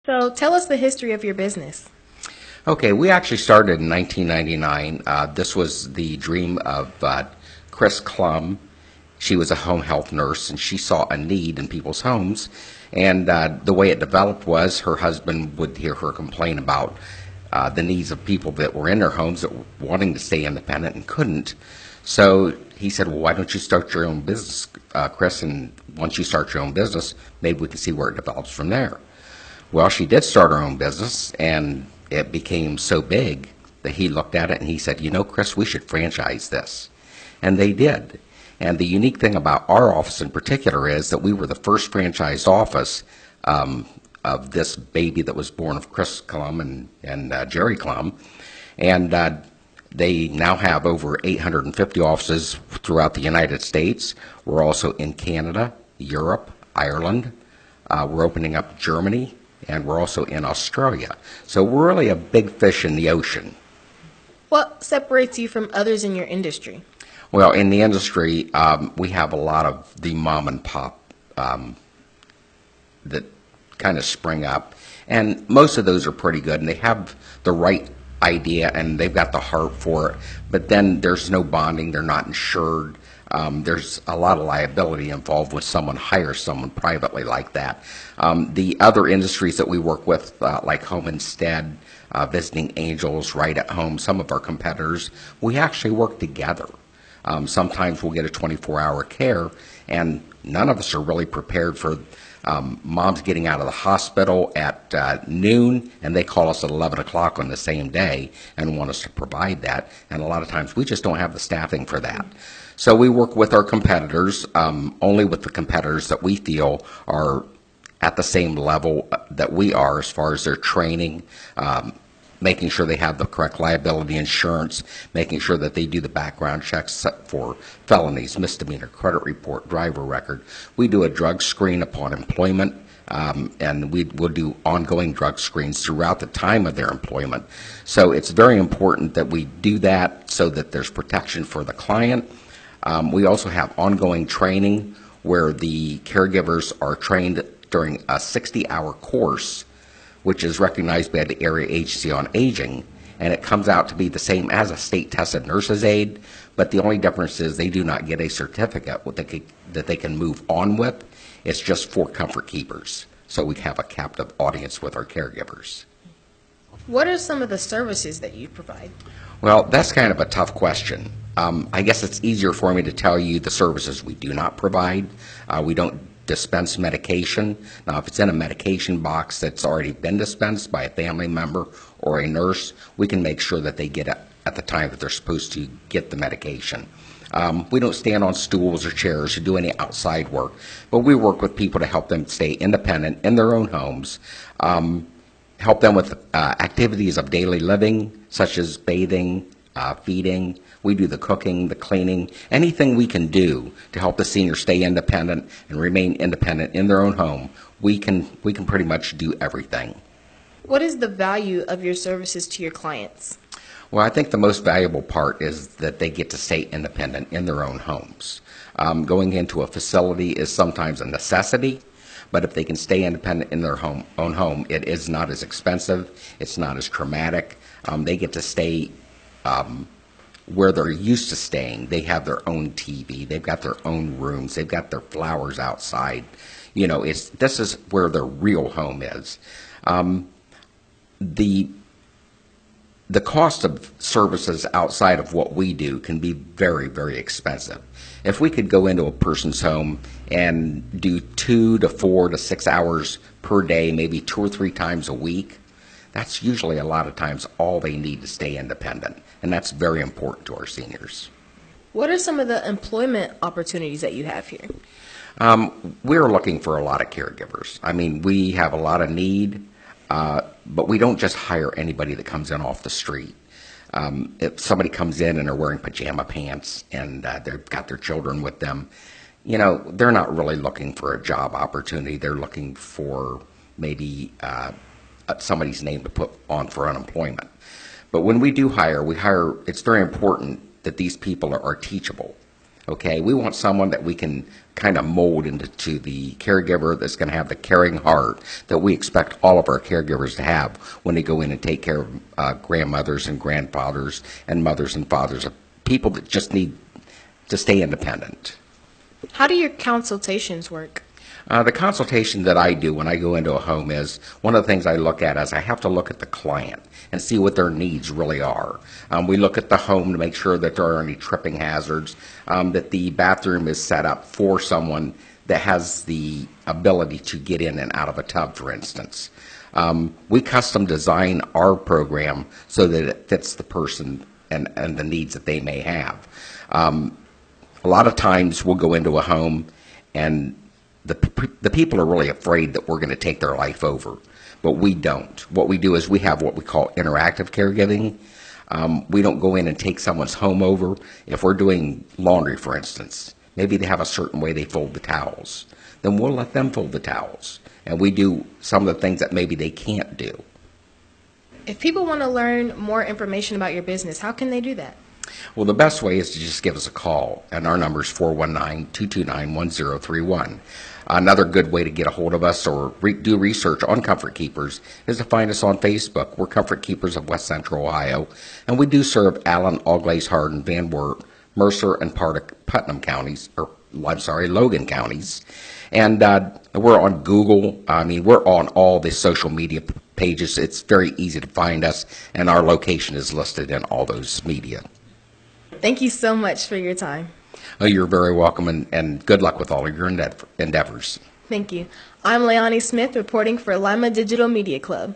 So tell us the history of your business. Okay, we actually started in 1999. This was the dream of Chris Klum. She was a home health nurse, and she saw a need in people's homes. And the way it developed was her husband would hear her complain about the needs of people that were in their homes that were wanting to stay independent and couldn't. So he said, well, why don't you start your own business, Chris? And once you start your own business, maybe we can see where it develops from there. Well, she did start her own business, and it became so big that he looked at it and he said, you know, Chris, we should franchise this. And they did. And the unique thing about our office in particular is that we were the first franchised office of this baby that was born of Chris Klum and Jerry Klum. And they now have over 850 offices throughout the United States. We're also in Canada, Europe, Ireland. We're opening up Germany, and we're also in Australia. So we're really a big fish in the ocean. What separates you from others in your industry? Well, in the industry, we have a lot of the mom and pop that kind of spring up, and most of those are pretty good, and they have the right idea, and they've got the heart for it, but then there's no bonding, they're not insured. There's a lot of liability involved when someone hires someone privately like that. The other industries that we work with, like Home Instead, Visiting Angels, Right at Home, some of our competitors, we actually work together. Sometimes we'll get a 24-hour care, and none of us are really prepared for moms getting out of the hospital at noon, and they call us at 11 o'clock on the same day and want us to provide that. And a lot of times we just don't have the staffing for that. So we work with our competitors, only with the competitors that we feel are at the same level that we are as far as their training, making sure they have the correct liability insurance, making sure that they do the background checks for felonies, misdemeanor, credit report, driver record. We do a drug screen upon employment, and we will do ongoing drug screens throughout the time of their employment. So it's very important that we do that so that there's protection for the client. We also have ongoing training where the caregivers are trained during a 60-hour course, which is recognized by the Area Agency on Aging, and it comes out to be the same as a state-tested nurse's aide, but the only difference is they do not get a certificate that they can move on with. It's just for comfort keepers, so we have a captive audience with our caregivers. What are some of the services that you provide? Well, that's kind of a tough question. I guess it's easier for me to tell you the services we do not provide. We don't dispense medication. Now, if it's in a medication box that's already been dispensed by a family member or a nurse, we can make sure that they get it at the time that they're supposed to get the medication. We don't stand on stools or chairs or do any outside work, but we work with people to help them stay independent in their own homes, help them with activities of daily living, such as bathing, feeding. We do the cooking, the cleaning, anything we can do to help the senior stay independent and remain independent in their own home. We can pretty much do everything. What is the value of your services to your clients? Well, I think the most valuable part is that they get to stay independent in their own homes. Going into a facility is sometimes a necessity, but if they can stay independent in their own home, it is not as expensive, it's not as traumatic. They get to stay where they're used to staying. They have their own TV, they've got their own rooms, they've got their flowers outside. You know, this is where their real home is. The cost of services outside of what we do can be very, very expensive. If we could go into a person's home and do 2 to 4 to 6 hours per day, maybe 2 or 3 times a week, that's usually a lot of times all they need to stay independent, and that's very important to our seniors. What are some of the employment opportunities that you have here? We're looking for a lot of caregivers. I mean, we have a lot of need, but we don't just hire anybody that comes in off the street. If somebody comes in and they're wearing pajama pants and they've got their children with them, you know, they're not really looking for a job opportunity. They're looking for maybe somebody's name to put on for unemployment. But when we do hire, it's very important that these people are teachable. Okay, we want someone that we can kind of mold into the caregiver that's going to have the caring heart that we expect all of our caregivers to have when they go in and take care of grandmothers and grandfathers and mothers and fathers, of people that just need to stay independent. How do your consultations work? The consultation that I do when I go into a home is one of the things I look at is I have to look at the client and see what their needs really are. We look at the home to make sure that there aren't any tripping hazards, that the bathroom is set up for someone that has the ability to get in and out of a tub, for instance. We custom design our program so that it fits the person and the needs that they may have. A lot of times we'll go into a home and the people are really afraid that we're going to take their life over, but we don't. What we do is we have what we call interactive caregiving. We don't go in and take someone's home over. If we're doing laundry, for instance, maybe they have a certain way they fold the towels, then we'll let them fold the towels, and we do some of the things that maybe they can't do. If people want to learn more information about your business, how can they do that? Well, the best way is to just give us a call, and our number is 419-229-1031. Another good way to get a hold of us or do research on Comfort Keepers is to find us on Facebook. We're Comfort Keepers of West Central Ohio, and we do serve Allen, Auglaize, Hardin, Van Wert, Mercer, and part of Putnam counties, or I'm sorry, Logan counties. And we're on Google. I mean, we're on all the social media pages. It's very easy to find us, and our location is listed in all those media. Thank you so much for your time. Oh, you're very welcome, and good luck with all of your endeavors. Thank you. I'm Leiahnni Smith reporting for Lima Digital Media Club.